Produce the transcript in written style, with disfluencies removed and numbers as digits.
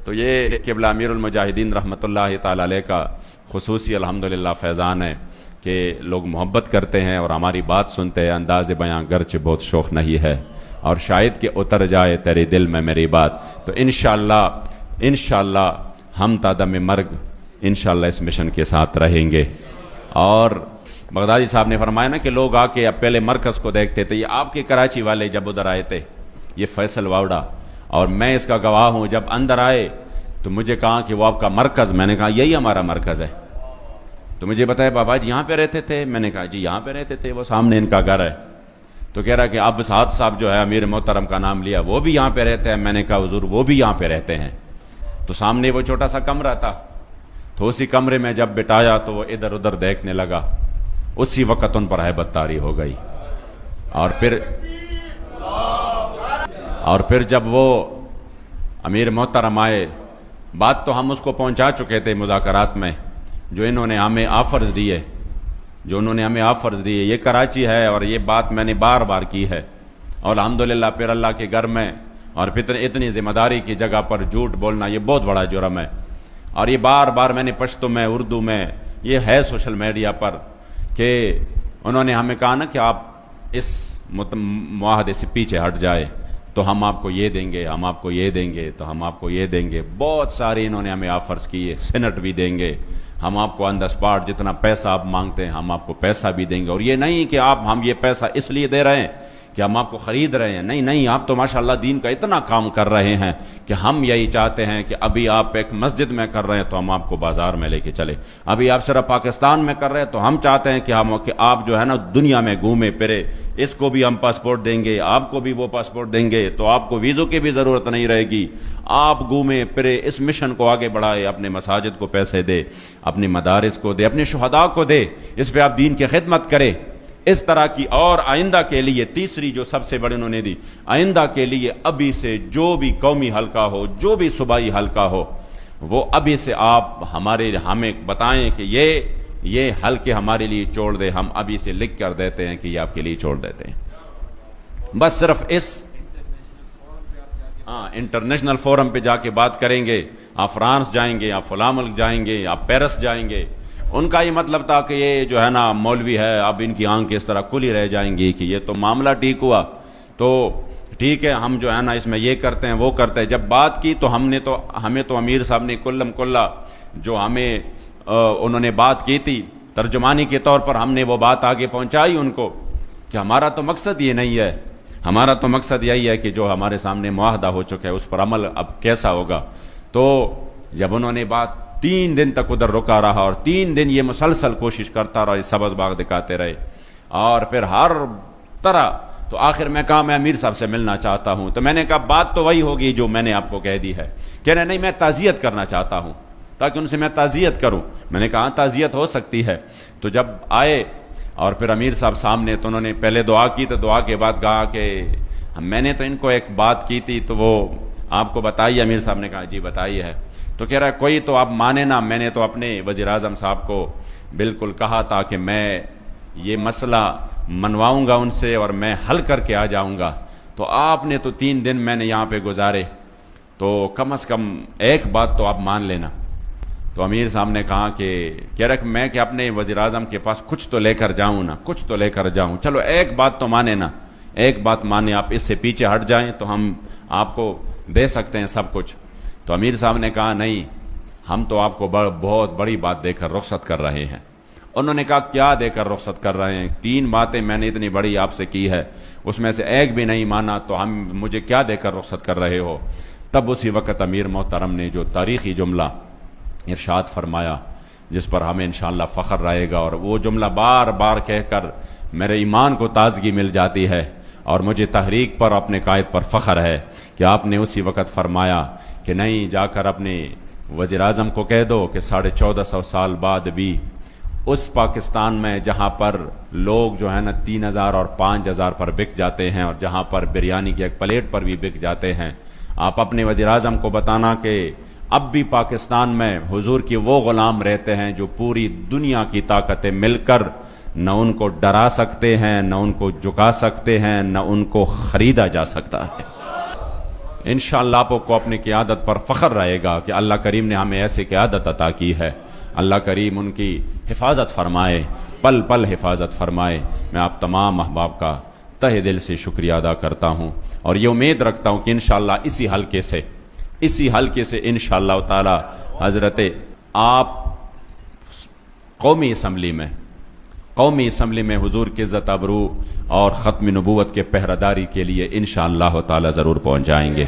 تو یہ قبلہ امیر المجاہدین رحمۃ اللہ تعالی علیہ کا خصوصی الحمدللہ فیضان ہے کہ لوگ محبت کرتے ہیں اور ہماری بات سنتے ہیں. انداز بیاں گرچہ بہت شوق نہیں ہے اور شاید کہ اتر جائے تیرے دل میں میری بات. تو انشاءاللہ ہم تا دم مرگ انشاءاللہ اس مشن کے ساتھ رہیں گے. اور بغدادی صاحب نے فرمایا نا کہ لوگ آ کے اب پہلے مرکز کو دیکھتے تھے. یہ آپ کے کراچی والے جب ادھر آئے تھے, یہ فیصل واوڈا, اور میں اس کا گواہ ہوں, جب اندر آئے تو مجھے کہا کہ وہ آپ کا مرکز. میں نے کہا یہی ہمارا مرکز ہے. تو مجھے بتایا بابا جی یہاں پہ رہتے تھے؟ میں نے کہا جی یہاں پہ رہتے تھے, وہ سامنے ان کا گھر ہے. تو کہہ رہا کہ اب سعد صاحب جو ہے امیر محترم کا نام لیا, وہ بھی یہاں پہ رہتے ہیں. میں نے کہا حضور وہ بھی یہاں پہ رہتے ہیں. تو سامنے وہ چھوٹا سا کمرہ تھا, تو اسی کمرے میں جب بٹایا تو وہ ادھر ادھر دیکھنے لگا. اسی وقت ان پر ہیبت طاری ہو گئی. اور پھر جب وہ امیر محترم آئے, بات تو ہم اس کو پہنچا چکے تھے مذاکرات میں, جو انہوں نے ہمیں آفرز دیے, یہ کراچی ہے اور یہ بات میں نے بار بار کی ہے. اور الحمدللہ پھر اللہ کے گھر میں اور پھر اتنی ذمہ داری کی جگہ پر جھوٹ بولنا یہ بہت بڑا جرم ہے. اور یہ بار بار میں نے پشتو میں, اردو میں, یہ ہے سوشل میڈیا پر, کہ انہوں نے ہمیں کہا نا کہ آپ اس معاہدے سے پیچھے ہٹ جائے تو ہم آپ کو یہ دیں گے, ہم آپ کو یہ دیں گے, تو ہم آپ کو یہ دیں گے. بہت سارے انہوں نے ہمیں آفرز کیے, سینٹ بھی دیں گے, ہم آپ کو آن دا اسپاٹ جتنا پیسہ آپ مانگتے ہیں ہم آپ کو پیسہ بھی دیں گے. اور یہ نہیں کہ ہم یہ پیسہ اس لیے دے رہے ہیں کہ ہم آپ کو خرید رہے ہیں, نہیں, آپ تو ماشاءاللہ دین کا اتنا کام کر رہے ہیں کہ ہم یہی چاہتے ہیں کہ ابھی آپ ایک مسجد میں کر رہے ہیں تو ہم آپ کو بازار میں لے کے چلے. ابھی آپ صرف پاکستان میں کر رہے ہیں تو ہم چاہتے ہیں کہ آپ جو ہے نا دنیا میں گھومے پھرے. اس کو بھی ہم پاسپورٹ دیں گے, آپ کو بھی وہ پاسپورٹ دیں گے, تو آپ کو ویزوں کی بھی ضرورت نہیں رہے گی. آپ گھومے پھرے, اس مشن کو آگے بڑھائے, اپنے مساجد کو پیسے دے, اپنے مدارس کو دے, اپنے شہداء کو دے, اس پہ آپ دین کی خدمت کرے. اس طرح کی. اور آئندہ کے لیے تیسری جو سب سے بڑی انہوں نے دی, آئندہ کے لیے ابھی سے جو بھی قومی حلقہ ہو, جو بھی صوبائی حلقہ ہو, وہ ابھی سے آپ ہمیں بتائیں کہ یہ حلقے ہمارے لیے چھوڑ دے. ہم ابھی سے لکھ کر دیتے ہیں کہ یہ آپ کے لیے چھوڑ دیتے ہیں. بس صرف اس انٹرنیشنل فورم پہ جا کے بات کریں گے. آپ فرانس جائیں گے, آپ فلاں ملک جائیں گے, آپ پیرس جائیں گے. ان کا یہ مطلب تھا کہ یہ جو ہے نا مولوی ہے, اب ان کی آنکھ اس طرح کھلی رہ جائیں گی کہ یہ تو معاملہ ٹھیک ہوا تو ٹھیک ہے, ہم جو ہے نا اس میں یہ کرتے ہیں وہ کرتے ہیں. جب بات کی تو ہمیں تو امیر صاحب نے کلم کلا جو ہمیں انہوں نے بات کی تھی ترجمانی کے طور پر, ہم نے وہ بات آگے پہنچائی ان کو کہ ہمارا تو مقصد یہ نہیں ہے, ہمارا تو مقصد یہی ہے کہ جو ہمارے سامنے معاہدہ ہو چکا ہے اس پر عمل اب کیسا ہوگا. تو جب انہوں نے بات 3 دن تک ادھر رکا رہا اور 3 دن یہ مسلسل کوشش کرتا رہا, سبز باغ دکھاتے رہے, اور پھر ہر طرح. تو آخر میں کہا میں امیر صاحب سے ملنا چاہتا ہوں. تو میں نے کہا بات تو وہی ہوگی جو میں نے آپ کو کہہ دی ہے. کہہ رہے نہیں میں تعزیت کرنا چاہتا ہوں, تاکہ ان سے میں تعزیت کروں. میں نے کہا تعزیت ہو سکتی ہے. تو جب آئے اور پھر امیر صاحب سامنے, تو انہوں نے پہلے دعا کی, تو دعا کے بعد کہا کہ میں نے تو ان کو ایک بات کی تھی تو وہ آپ کو بتائی. امیر صاحب نے کہا جی بتائی ہے. تو کہہ رہا ہے کوئی تو آپ مانے نا, میں نے تو اپنے وزیر اعظم صاحب کو بالکل کہا تھا کہ میں یہ مسئلہ منواؤں گا ان سے اور میں حل کر کے آ جاؤں گا. تو آپ نے تو 3 دن میں نے یہاں پہ گزارے, تو کم از کم ایک بات تو آپ مان لینا. تو امیر صاحب نے کہا کہ کہہ رہا کہ میں کہ اپنے وزیر اعظم کے پاس کچھ تو لے کر جاؤں نا, کچھ تو لے کر جاؤں. چلو ایک بات تو مانے نا, ایک بات مانے, آپ اس سے پیچھے ہٹ جائیں تو ہم آپ کو دے سکتے ہیں سب کچھ. تو امیر صاحب نے کہا نہیں, ہم تو آپ کو بہت بڑی بات دے کر رخصت کر رہے ہیں. انہوں نے کہا کیا دے کر رخصت کر رہے ہیں؟ 3 باتیں میں نے اتنی بڑی آپ سے کی ہے, اس میں سے ایک بھی نہیں مانا, تو مجھے کیا دے کر رخصت کر رہے ہو؟ تب اسی وقت امیر محترم نے جو تاریخی جملہ ارشاد فرمایا جس پر ہمیں انشاءاللہ فخر رہے گا, اور وہ جملہ بار بار کہہ کر میرے ایمان کو تازگی مل جاتی ہے, اور مجھے تحریک پر اپنے قائد پر فخر ہے کہ آپ نے اسی وقت فرمایا کہ نہیں, جا کر اپنے وزیر اعظم کو کہہ دو کہ 1450 سال بعد بھی اس پاکستان میں جہاں پر لوگ جو ہے نا 3000 اور 5000 پر بک جاتے ہیں, اور جہاں پر بریانی کی ایک پلیٹ پر بھی بک جاتے ہیں, آپ اپنے وزیر اعظم کو بتانا کہ اب بھی پاکستان میں حضور کے وہ غلام رہتے ہیں جو پوری دنیا کی طاقتیں مل کر نہ ان کو ڈرا سکتے ہیں, نہ ان کو جھکا سکتے ہیں, نہ ان کو خریدا جا سکتا ہے. انشاءاللہ آپ کو اپنی قیادت پر فخر رہے گا کہ اللہ کریم نے ہمیں ایسی قیادت عطا کی ہے. اللہ کریم ان کی حفاظت فرمائے، پل پل حفاظت فرمائے. میں آپ تمام احباب کا تہ دل سے شکریہ ادا کرتا ہوں اور یہ امید رکھتا ہوں کہ انشاءاللہ اسی حلقے سے انشاءاللہ تعالی حضرت آپ قومی اسمبلی میں حضور کی عزت ابرو اور ختم نبوت کے پہرہ داری کے لیے انشاءاللہ تعالی ضرور پہنچ جائیں گے.